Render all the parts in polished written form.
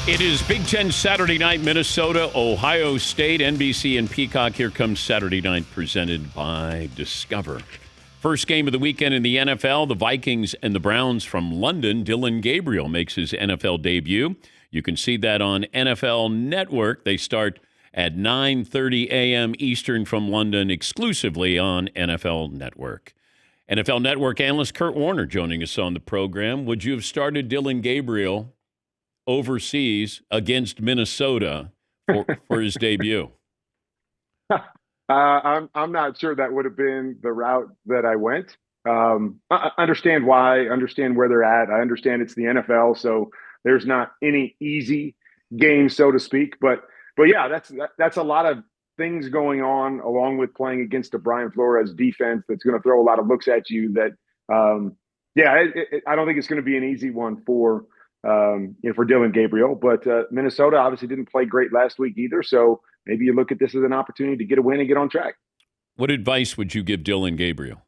It is Big Ten Saturday night, Minnesota, Ohio State, NBC and Peacock. Here comes Saturday night, presented by Discover. First game of the weekend in the NFL, the Vikings and the Browns from London. Dillon Gabriel makes his NFL debut. You can see that on NFL Network. They start at 9:30 a.m. Eastern from London, exclusively on NFL Network. NFL Network analyst Kurt Warner joining us on the program. Would you have started Dillon Gabriel overseas against Minnesota for his debut? I'm not sure that would have been the route that I went. I understand why, understand where they're at. I understand it's the NFL, so there's not any easy game, so to speak. But yeah, that's a lot of things going on, along with playing against a Brian Flores defense that's going to throw a lot of looks at you. That I don't think it's going to be an easy one for Dillon Gabriel. But Minnesota obviously didn't play great last week either, so maybe you look at this as an opportunity to get a win and get on track. What advice would you give Dillon Gabriel?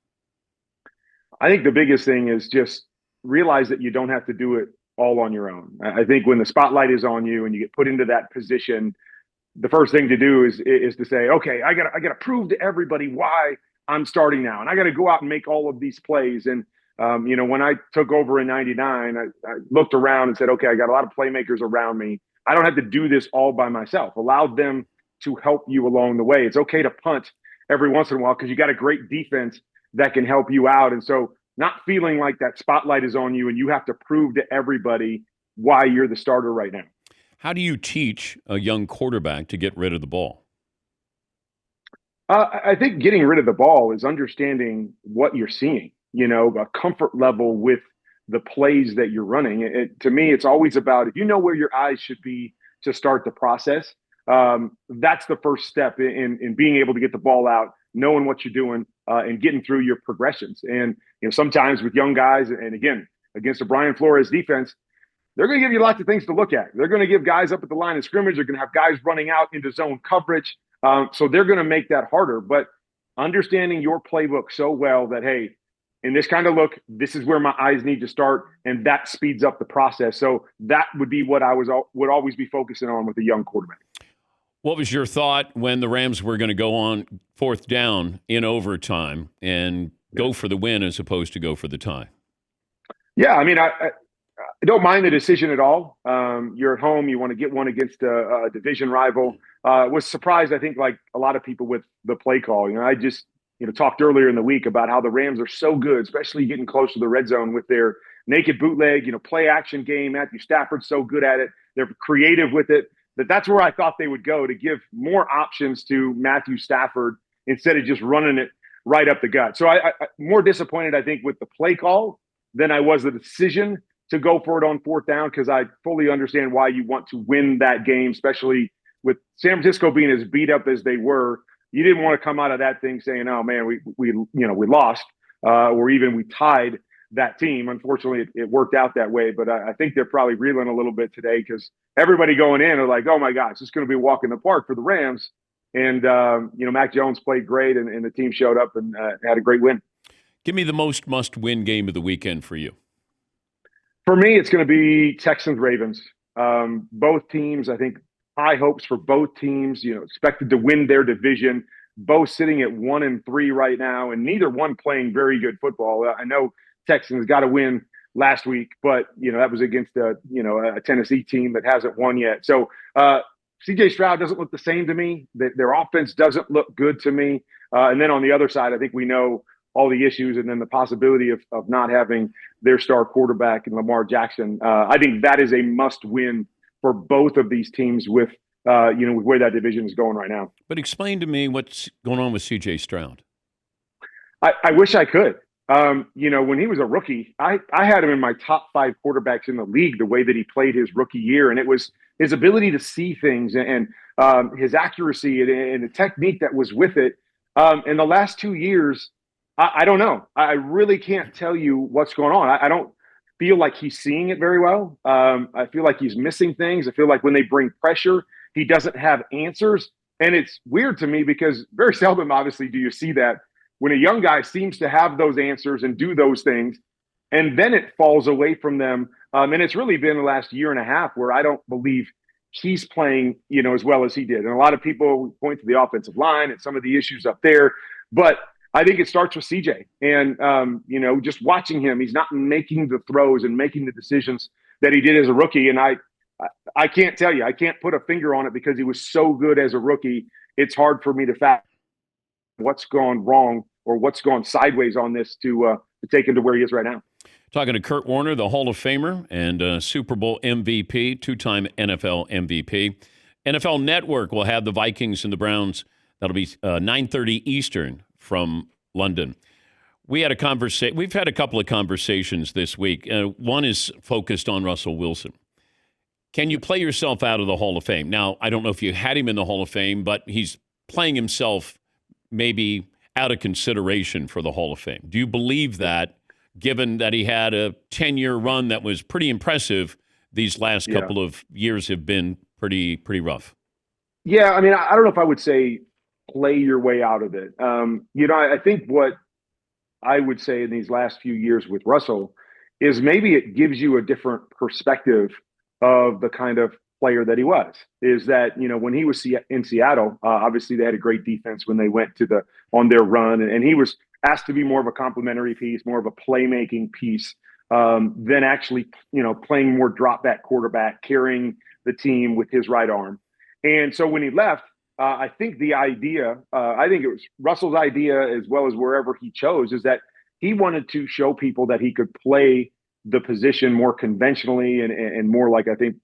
I think the biggest thing is just realize that you don't have to do it all on your own. I think when the spotlight is on you and you get put into that position, the first thing to do is to say, okay, I gotta prove to everybody why I'm starting now, and I got to go out and make all of these plays. And when I took over in '99, I looked around and said, okay, I got a lot of playmakers around me. I don't have to do this all by myself. Allow them to help you along the way. It's okay to punt every once in a while because you got a great defense that can help you out. And so not feeling like that spotlight is on you and you have to prove to everybody why you're the starter right now. How do you teach a young quarterback to get rid of the ball? I think getting rid of the ball is understanding what you're seeing, a comfort level with the plays that you're running. To me, it's always about, if you know where your eyes should be to start the process, that's the first step in being able to get the ball out, knowing what you're doing, and getting through your progressions. And sometimes with young guys, and again, against a Brian Flores defense, they're going to give you lots of things to look at. They're going to give guys up at the line of scrimmage. They're going to have guys running out into zone coverage. So they're going to make that harder. But understanding your playbook so well that, hey, in this kind of look, this is where my eyes need to start, and that speeds up the process. So that would be what I would always be focusing on with a young quarterback. What was your thought when the Rams were going to go on fourth down in overtime and go for the win as opposed to go for the tie? Yeah, I mean, I don't mind the decision at all. You're at home. You want to get one against a division rival. Was surprised, I think, like a lot of people, with the play call. I just talked earlier in the week about how the Rams are so good, especially getting close to the red zone with their naked bootleg, play action game. Matthew Stafford's so good at it. They're creative with it. That's where I thought they would go, to give more options to Matthew Stafford instead of just running it right up the gut. So I more disappointed, I think, with the play call than I was the decision to go for it on fourth down, because I fully understand why you want to win that game, especially with San Francisco being as beat up as they were. You didn't want to come out of that thing saying, "Oh man, we lost," or even we tied that team. Unfortunately, it worked out that way. But I think they're probably reeling a little bit today, because everybody going in are like, "Oh my gosh, it's going to be a walk in the park for the Rams." And Mac Jones played great, and the team showed up and had a great win. Give me the most must-win game of the weekend for you. For me, it's going to be Texans-Ravens. Both teams, I think, high hopes for both teams, expected to win their division, both sitting at 1-3 right now, and neither one playing very good football. I know Texans got a win last week, but, that was against a Tennessee team that hasn't won yet. So CJ Stroud doesn't look the same to me. Their offense doesn't look good to me. And then on the other side, I think we know all the issues, and then the possibility of not having their star quarterback in Lamar Jackson. I think that is a must-win for both of these teams with where that division is going right now. But explain to me what's going on with CJ Stroud. I wish I could. When he was a rookie, I had him in my top 5 quarterbacks in the league, the way that he played his rookie year. And it was his ability to see things and his accuracy and the technique that was with it. In the last 2 years, I don't know. I really can't tell you what's going on. I don't feel like he's seeing it very well. I feel like he's missing things. I feel like when they bring pressure, he doesn't have answers. And it's weird to me, because very seldom, obviously, do you see that when a young guy seems to have those answers and do those things. and then it falls away from them. And it's really been the last year and a half where I don't believe he's playing, as well as he did. And a lot of people point to the offensive line and some of the issues up there, but I think it starts with CJ. And just watching him, he's not making the throws and making the decisions that he did as a rookie. And I can't tell you, I can't put a finger on it because he was so good as a rookie. It's hard for me to fathom what's gone wrong or what's gone sideways on this to take him to where he is right now. Talking to Kurt Warner, the Hall of Famer and Super Bowl MVP, two-time NFL MVP. NFL Network will have the Vikings and the Browns. That'll be 9:30 Eastern from London. We've had a couple of conversations this week. One is focused on Russell Wilson. Can you play yourself out of the Hall of Fame? Now, I don't know if you had him in the Hall of Fame, but he's playing himself maybe out of consideration for the Hall of Fame. Do you believe that, given that he had a 10-year run that was pretty impressive, these last couple of years have been pretty rough? Yeah, I mean, I don't know if I would say play your way out of it. I think what I would say in these last few years with Russell is maybe it gives you a different perspective of the kind of player that he was. Is that, when he was in Seattle, obviously they had a great defense when they went on their run, and he was asked to be more of a complementary piece, more of a playmaking piece, than actually, playing more drop back quarterback, carrying the team with his right arm. And so when he left, I think the idea, I think it was Russell's idea as well as wherever he chose, is that he wanted to show people that he could play the position more conventionally and more like, I think,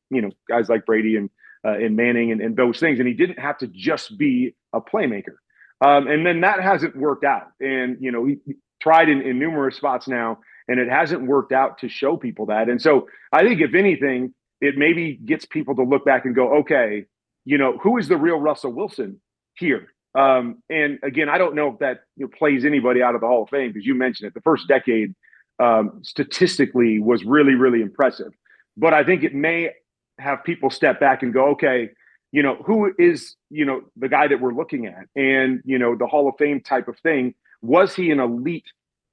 guys like Brady and Manning and those things. And he didn't have to just be a playmaker. And then that hasn't worked out. And, he tried in numerous spots now, and it hasn't worked out to show people that. And so I think if anything, it maybe gets people to look back and go, okay, who is the real Russell Wilson here? And again, I don't know if that plays anybody out of the Hall of Fame, because you mentioned it. The first decade statistically was really, really impressive. But I think it may have people step back and go, okay, who is, the guy that we're looking at? And, the Hall of Fame type of thing, was he an elite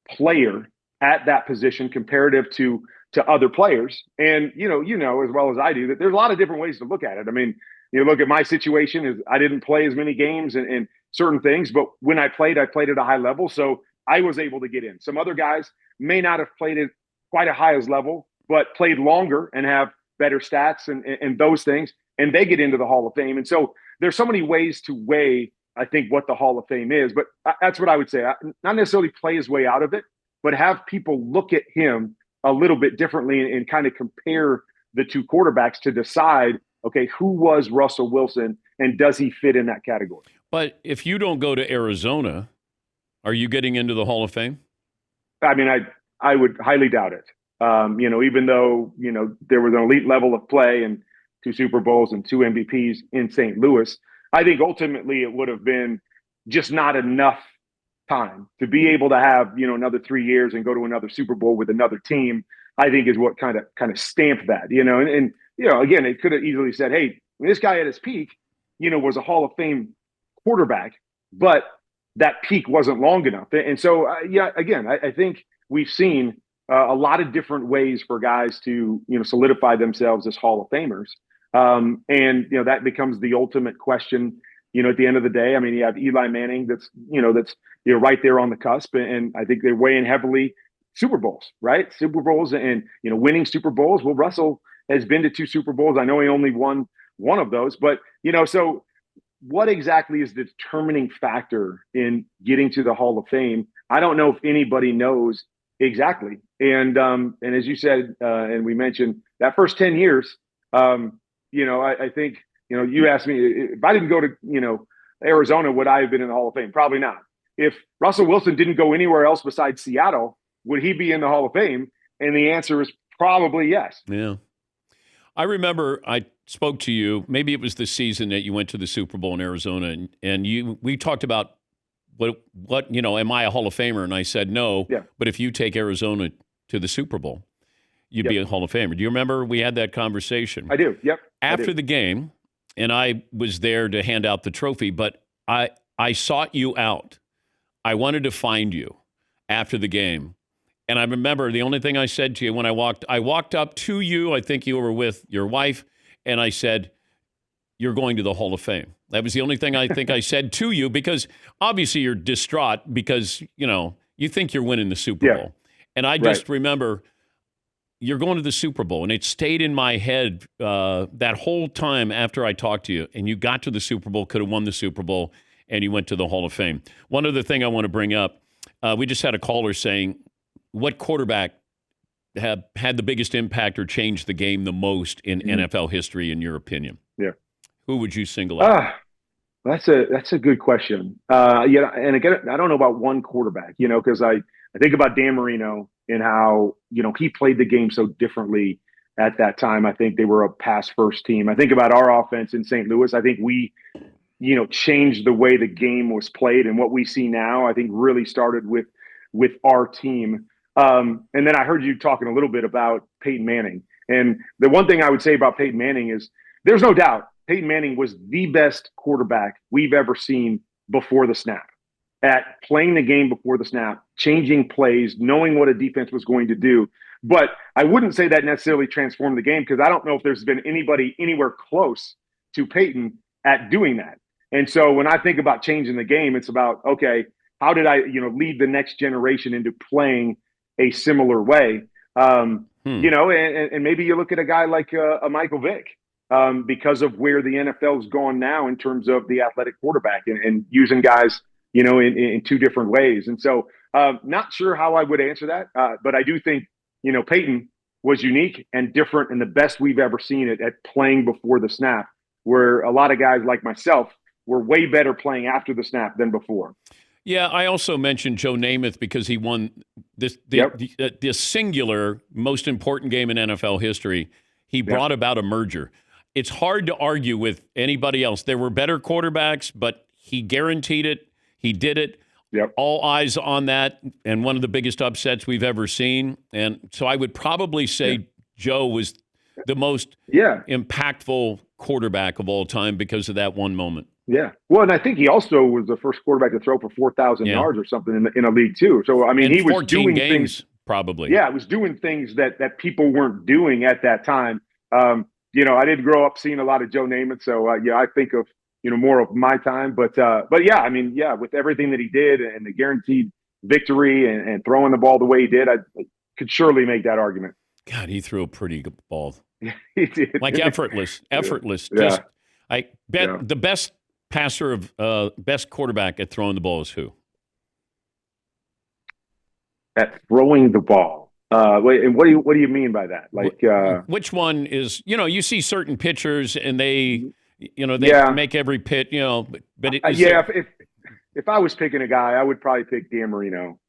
player at that position comparative to other players? And, as well as I do, that there's a lot of different ways to look at it. I mean, look at my situation is I didn't play as many games and certain things, but when I played at a high level. So I was able to get in. Some other guys may not have played at quite a high level, but played longer and have better stats and those things, and they get into the Hall of Fame. And so there's so many ways to weigh, I think, what the Hall of Fame is. But that's what I would say. Not necessarily play his way out of it, but have people look at him a little bit differently and kind of compare the two quarterbacks to decide, okay, who was Russell Wilson and does he fit in that category? But if you don't go to Arizona, are you getting into the Hall of Fame? I mean, I would highly doubt it. Even though, there was an elite level of play and 2 Super Bowls and 2 MVPs in St. Louis, I think ultimately it would have been just not enough time to be able to have, another 3 years and go to another Super Bowl with another team. I think is what kind of stamped that, and again, it could have easily said, hey, this guy at his peak, was a Hall of Fame quarterback, but that peak wasn't long enough. And so, again, I think we've seen a lot of different ways for guys to, solidify themselves as Hall of Famers. And that becomes the ultimate question, at the end of the day. I mean, you have Eli Manning that's right there on the cusp. And I think they're weighing heavily Super Bowls, right? Super Bowls and, winning Super Bowls. Well, Russell has been to 2 Super Bowls. I know he only won one of those, but, so what exactly is the determining factor in getting to the Hall of Fame? I don't know if anybody knows exactly. And as you said, and we mentioned that first 10 years, I think, you asked me if I didn't go to, Arizona, would I have been in the Hall of Fame? Probably not. If Russell Wilson didn't go anywhere else besides Seattle, would he be in the Hall of Fame? And the answer is probably yes. Yeah. I remember I spoke to you, maybe it was the season that you went to the Super Bowl in Arizona, and we talked about what am I a Hall of Famer? And I said no, yeah. But if you take Arizona to the Super Bowl, you'd be a Hall of Famer. Do you remember we had that conversation? I do, yep. After the game, and I was there to hand out the trophy, but I sought you out. I wanted to find you after the game And I remember the only thing I said to you when I walked up to you, I think you were with your wife, and I said, "You're going to the Hall of Fame." That was the only thing I think I said to you, because obviously you're distraught because, you think you're winning the Super Bowl. And I just remember you're going to the Super Bowl, and it stayed in my head that whole time after I talked to you, and you got to the Super Bowl, could have won the Super Bowl, and you went to the Hall of Fame. One other thing I want to bring up, we just had a caller saying, what quarterback had the biggest impact or changed the game the most in NFL history, in your opinion? Yeah. Who would you single out? That's a good question. And again, I don't know about one quarterback, because I think about Dan Marino and how, he played the game so differently at that time. I think they were a pass first team. I think about our offense in St. Louis. I think we, changed the way the game was played, and what we see now, I think really started with our team. And then I heard you talking a little bit about Peyton Manning. And the one thing I would say about Peyton Manning is there's no doubt Peyton Manning was the best quarterback we've ever seen before the snap, at playing the game before the snap, changing plays, knowing what a defense was going to do. But I wouldn't say that necessarily transformed the game, because I don't know if there's been anybody anywhere close to Peyton at doing that. And so when I think about changing the game, it's about, okay, how did I, lead the next generation into playing a similar way? And maybe you look at a guy like a Michael Vick, because of where the NFL's gone now in terms of the athletic quarterback and using guys, in two different ways. And so not sure how I would answer that, but I do think, Peyton was unique and different and the best we've ever seen it at playing before the snap, where a lot of guys like myself were way better playing after the snap than before. Yeah, I also mentioned Joe Namath because he won the singular most important game in NFL history. He brought about a merger. It's hard to argue with anybody else. There were better quarterbacks, but he guaranteed it. He did it. Yep. All eyes on that, and one of the biggest upsets we've ever seen. And so I would probably say Joe was the most impactful quarterback of all time because of that one moment. Yeah. Well, and I think he also was the first quarterback to throw for 4,000 yards or something in a league too. So, I mean, he was doing games, things probably. Yeah, it was doing things that people weren't doing at that time. I didn't grow up seeing a lot of Joe Namath. So, I think of, more of my time. But yeah, I mean, with everything that he did and the guaranteed victory and throwing the ball the way he did, I could surely make that argument. God, he threw a pretty good ball. He did. Like effortless. Yeah. Just, I bet the best passer of best quarterback at throwing the ball is who? At throwing the ball. Wait, and what do you mean by that? Like, which one is? You see certain pitchers and they make every pitch. But if I was picking a guy, I would probably pick Dan Marino.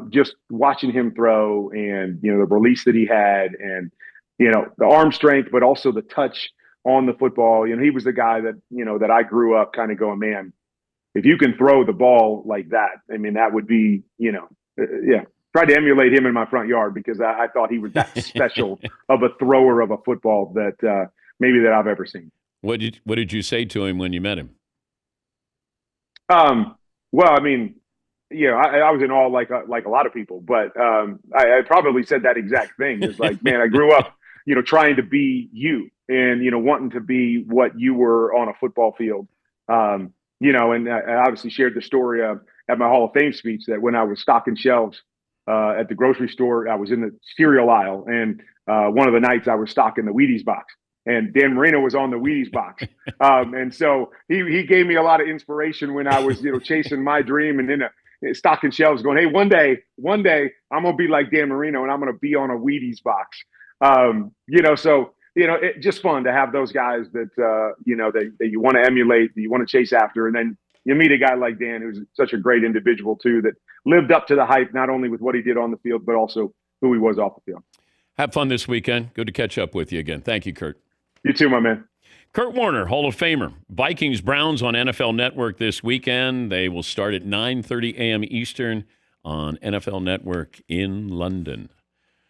Just watching him throw and the release that he had and the arm strength, but also the touch on the football. He was the guy that that I grew up kind of going, man, if you can throw the ball like that, I mean, that would be Tried to emulate him in my front yard because I thought he was that special of a thrower of a football that maybe that I've ever seen. What did you say to him when you met him? Well, I mean, I was in awe like a lot of people, but I probably said that exact thing. It's like, man, I grew up, trying to be you and, wanting to be what you were on a football field. And I obviously shared the story at my Hall of Fame speech that when I was stocking shelves at the grocery store, I was in the cereal aisle, and one of the nights I was stocking the Wheaties box, and Dan Marino was on the Wheaties box. And so he gave me a lot of inspiration when I was, chasing my dream and stocking shelves going, hey, one day I'm going to be like Dan Marino and I'm going to be on a Wheaties box. So, it's just fun to have those guys that, that you want to emulate, that you want to chase after. And then you meet a guy like Dan, who's such a great individual too, that lived up to the hype, not only with what he did on the field, but also who he was off the field. Have fun this weekend. Good to catch up with you again. Thank you, Kurt. You too, my man. Kurt Warner, Hall of Famer. Vikings Browns on NFL Network this weekend. They will start at 9:30 a.m. Eastern on NFL Network in London.